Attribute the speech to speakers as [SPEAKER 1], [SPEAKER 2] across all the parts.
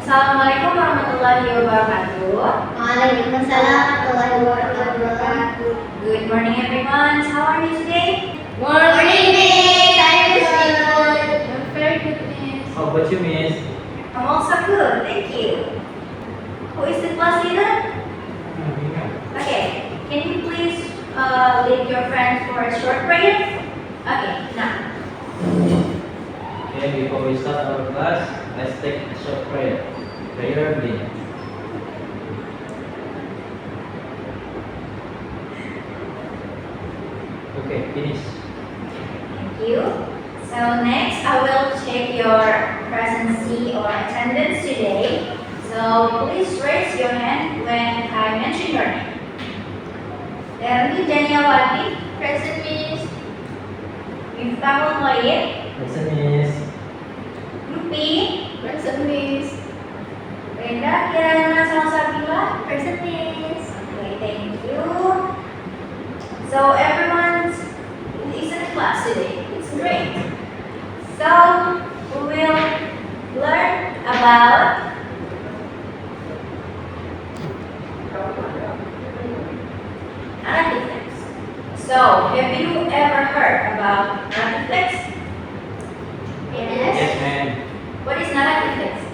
[SPEAKER 1] Assalamualaikum warahmatullahi wabarakatuh.
[SPEAKER 2] Waalaikumsalam warahmatullahi wabarakatuh.
[SPEAKER 1] Good morning, everyone. How are you today?
[SPEAKER 2] Morning, Miss. I'm good.
[SPEAKER 3] I'm very good, Miss.
[SPEAKER 4] How about you, Miss?
[SPEAKER 1] I'm also good, thank you. Who is the class leader? Okay, can you please lead your friends for a short prayer? Okay, now.
[SPEAKER 4] Okay, before we start our class, let's take a short prayer. Prayer begin. Okay, finish.
[SPEAKER 1] Thank you. So next, I will check your presency or attendance today. So please raise your hand when I mention your name. Darmi Janiawati,
[SPEAKER 2] Present, Miss.
[SPEAKER 1] Miftahul Khair,
[SPEAKER 4] Listen, Miss.
[SPEAKER 1] Lupi,
[SPEAKER 3] Present, Miss.
[SPEAKER 1] Renda Kirana Salsabila.
[SPEAKER 2] Present, Miss.
[SPEAKER 1] Okay, thank you. So everyone's is in class today. It's great. So we will learn about antiflex. So have you ever heard about antiflex?
[SPEAKER 2] Yes.
[SPEAKER 4] Yes, ma'am.
[SPEAKER 1] What is antiflex?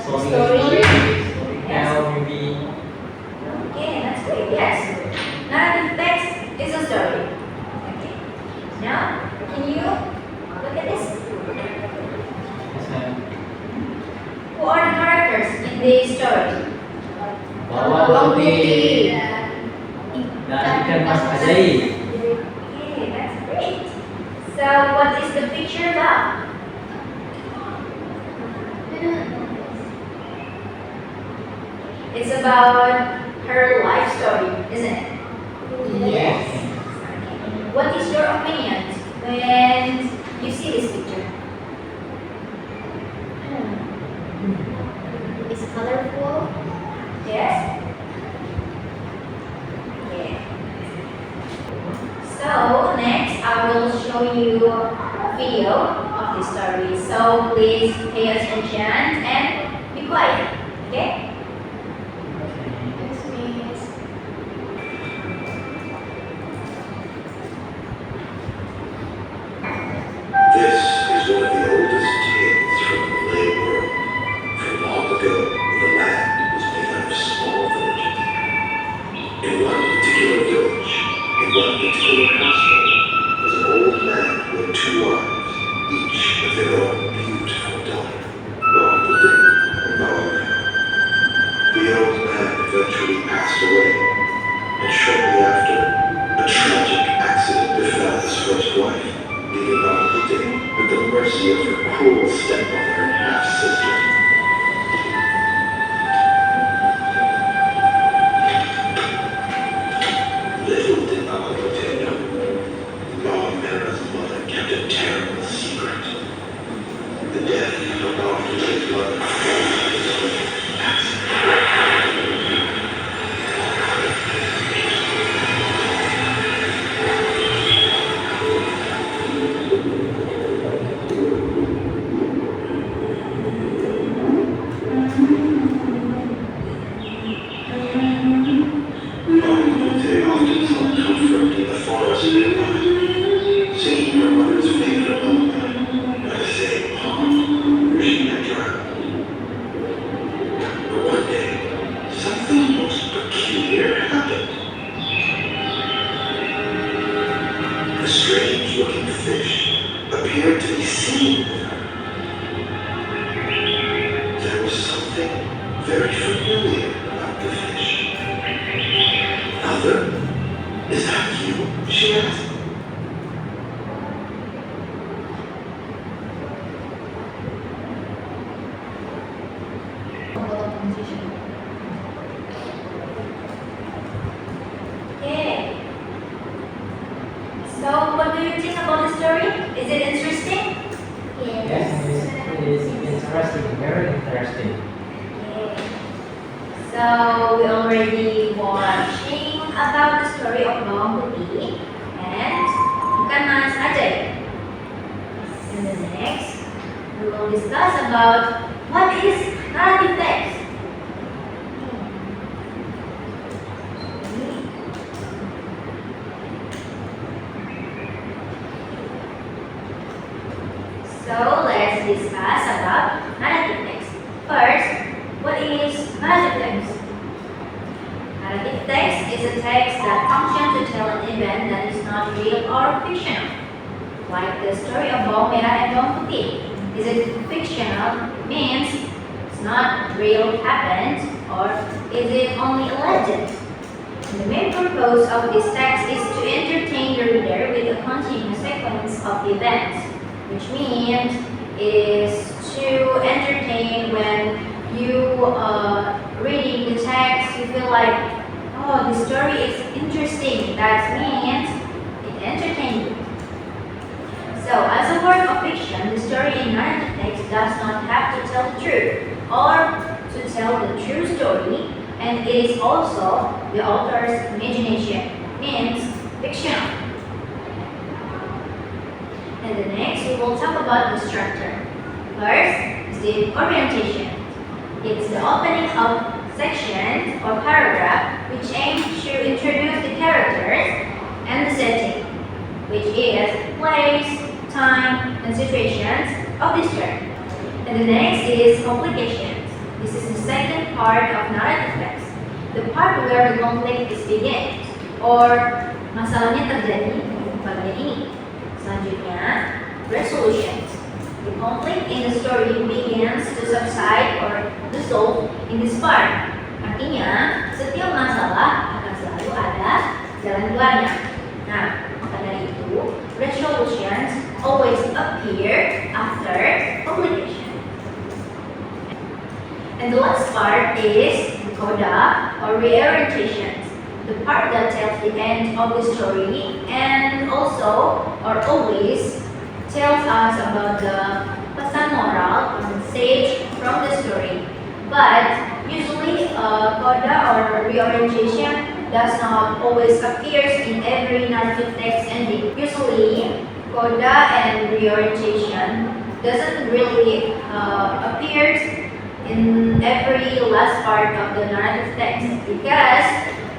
[SPEAKER 4] Story. Now, maybe.
[SPEAKER 1] Okay, that's great. Yes. Antiflex is a story. Okay. Now, can you look at this?
[SPEAKER 4] Yes, ma'am.
[SPEAKER 1] Who are the characters in this story?
[SPEAKER 4] Bawang putih dan ikan mas ajaib.
[SPEAKER 1] Okay, that's great. So, what is the picture about? It's about her life story, isn't it?
[SPEAKER 2] Yes.
[SPEAKER 1] What is your opinion when you see this picture?
[SPEAKER 2] It's colorful.
[SPEAKER 1] Yes? Okay. So, next I will show you a video of this story. So, please pay attention and be quiet. Okay?
[SPEAKER 3] Yes, Miss.
[SPEAKER 5] This is one of the oldest tales from the Malay world. From long ago, when the land was made out of small villages. In one particular village, in one particular household, was an old man who had two wives, each with their own beautiful daughter, Bawang Putih and Bawang Merah. The old man eventually passed away, and shortly after, a tragic accident befell his first wife, leaving Bawang Putih at the mercy of her cruel stepmother and half-sister. Little did Bawang Putih know, Bawang Merah's mother kept a terrible secret. The death of Bawang Putih's mother followed his accident. Bawang Putih often sought comfort in the forest nearby, singing her mother's favorite lullaby by the same pond where she had drowned. But one day, something most peculiar happened. A strange-looking fish appeared to be singing with her. There was something very familiar about the fish. Mother, is that you? She asked.
[SPEAKER 1] Okay. So, what do you think about the story? Is it interesting?
[SPEAKER 4] Yes, Miss. It is interesting. Very interesting.
[SPEAKER 1] Okay. So, we already watching about the story of Bawang Putih and Ikan Mas Ajaib. In the next, we will we'll discuss about what is narrative text. So let's discuss about narrative text. First, what is narrative text? Narrative text is a text that functions to tell an event that is not real or fictional. Like the story of Bawang Merah and Bawang Putih. Is it fictional? It means it's not real happened, or is it only a legend? And the main purpose of this text is to entertain the reader with a continuous sequence of events, which means it is to entertain when you reading the text, you feel like, oh, the story is interesting. That means it entertains you. So, as a work of fiction, the story in narrative text does not have to tell the truth or to tell the true story, and it is also the author's imagination, means fictional. And the next, we will talk about the structure. First is the orientation. It's the opening of section or paragraph which aims to introduce the characters and the setting, which is place, time, and situations of the story. And the next is complications. This is the second part of narrative text, the part where the conflict is begins or masalahnya terjadi di bagian ini. Selanjutnya, resolutions. The conflict in the story begins to subside or dissolve in this part. Artinya, setiap masalah akan selalu ada jalan keluarnya. Nah, maka dari itu, resolutions always appear after complication. And the last part is the coda or reorientations, the part that tells the end of the story and also or always tells us about the pesan moral or message from the story. But usually coda or reorientation does not always appears in every narrative text ending. Usually coda and reorientation doesn't really appears in every last part of the narrative text because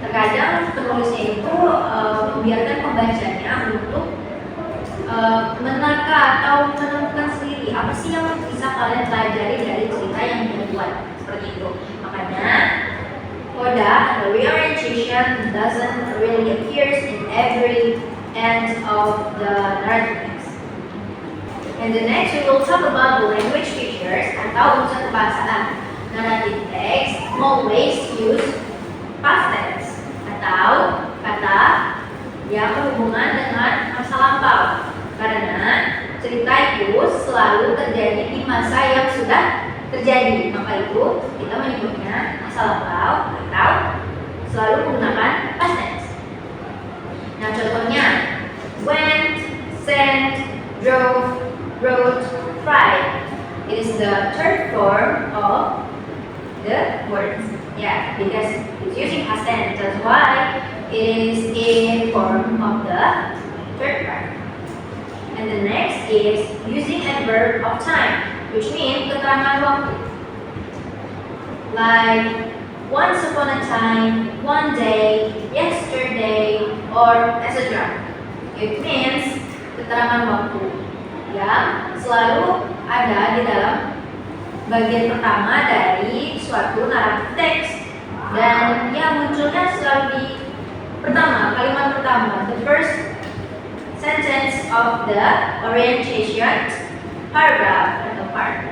[SPEAKER 1] terkadang penulisnya itu membiarkan pembacanya untuk menaka atau menemukan sendiri apa sih yang bisa kalian pelajari dari cerita yang dia buat, seperti itu. Makanya coda atau reorientation doesn't really appears in every end of the narrative text. And the next we will talk about the language features atau unsur kebahasaan. Narrative text always use past tense atau kata yang berhubungan dengan masa lampau. Karena cerita itu selalu terjadi di masa yang sudah terjadi, maka itu kita menyebutnya masa lampau atau selalu menggunakan past tense. Nah, contohnya went, sent, drove, wrote, tried. It is the third form of the words. Yeah, because it's using past tense, that's why it is in form of the third part. And the next is using adverb of time, which means keterangan waktu. Like once upon a time, one day, yesterday, or etc. It means keterangan waktu yang selalu ada di dalam bagian pertama dari suatu narrative text dan yang munculnya selalu di pertama, kalimat pertama, the first sentence of the orientation paragraph atau part.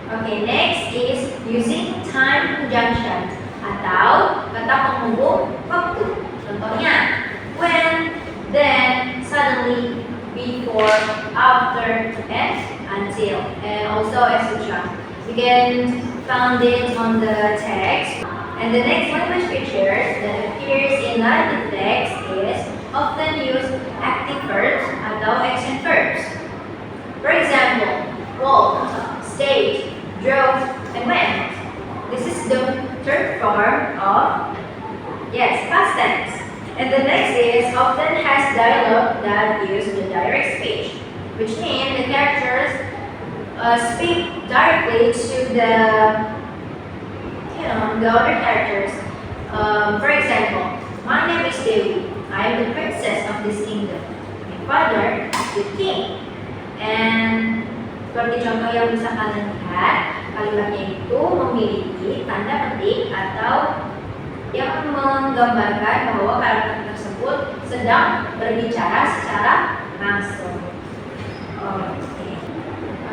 [SPEAKER 1] Okay, next is using time conjunction atau kata penghubung waktu. Contohnya when, then, suddenly, before, after, and until, and also etc. You can find it on the text. And the next language features that appears in narrative text is often use active verbs atau action verbs. For example, walked, stayed, drove, and went. This is the third form of past tense. And the next is often has dialogue that use the direct speech, which means the characters speak directly to the other characters. For example, my name is Dewi. I am the princess of this kingdom. My father is the king. And seperti contoh yang bisa kalian lihat, kalimatnya itu memiliki tanda petik atau yang menggambarkan bahwa karakter tersebut sedang berbicara secara langsung.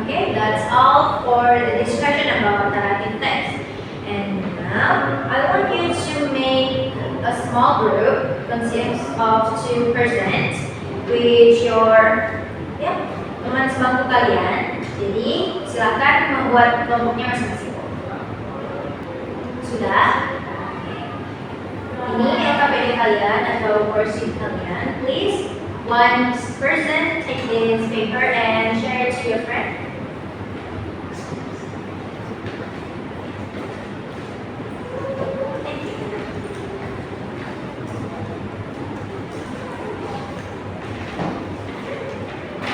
[SPEAKER 1] Okay, that's all for the discussion about narrative text. And now, I want you to make a small group consists of 2 persons with your teman sebangku kalian. Jadi, silakan membuat kelompoknya masing-masing. Sudah? Ini LKPD kalian atau worksheet kalian. Please, one person take this paper and share it to your friend. Thank you.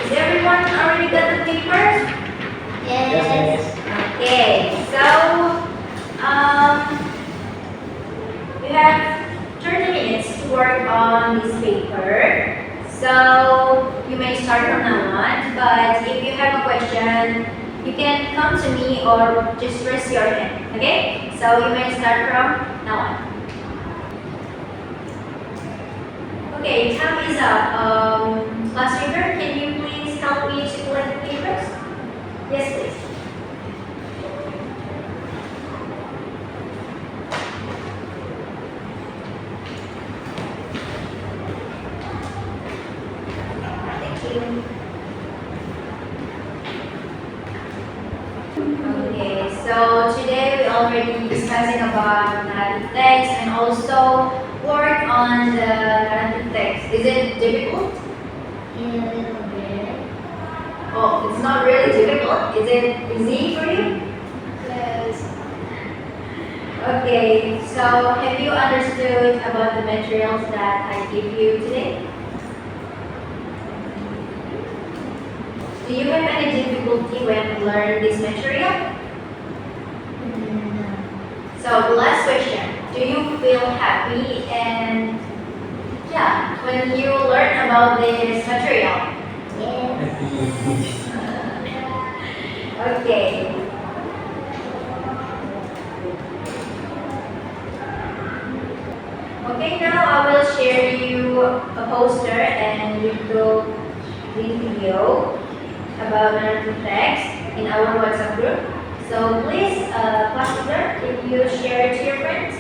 [SPEAKER 1] Is everyone already got the papers?
[SPEAKER 4] Yes, Miss.
[SPEAKER 1] Okay, so we have 30 minutes to work on this paper. So you may start from now on, but if you have a question, you can come to me or just raise your hand. Okay? So you may start from now on. Okay, time is up. Class leader, can you please help me to collect the papers? Yes, please. Thank you. Okay, so today we already discussing about narrative text and also work on the narrative text. Is it difficult?
[SPEAKER 2] A little bit.
[SPEAKER 1] Oh, it's not really difficult. Is it easy for you?
[SPEAKER 3] Yes.
[SPEAKER 1] Okay, so have you understood about the materials that I give you today? Do you have any difficulty when you learn this material? So the last question, do you feel happy and when you learn about this material?
[SPEAKER 2] Yes.
[SPEAKER 1] Okay. Okay, now I will share you a poster and YouTube video about narrative text in our WhatsApp group. So please, class leader, if you share it to your friends.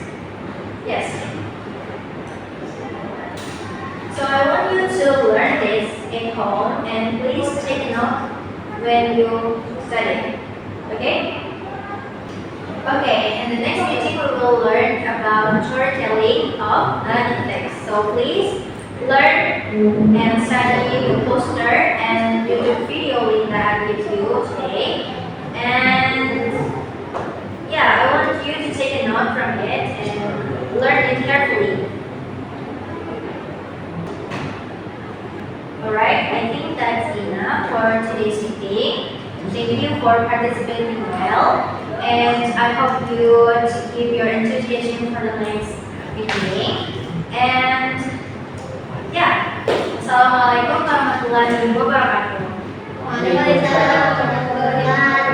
[SPEAKER 1] Yes. So I want you to learn this at home and please take a note when you study. Okay? Okay, and the next meeting we will learn about storytelling of narrative text. So please learn and study the poster and YouTube video link that I give you today. And I want you to take a note from it and learn it carefully. Alright, I think that's enough for today's meeting. Thank you for participating well. And I hope you to keep your enthusiasm for the next meeting. And Assalamualaikum warahmatullahi wabarakatuh.
[SPEAKER 2] Waalaikumsalam warahmatullahi wabarakatuh.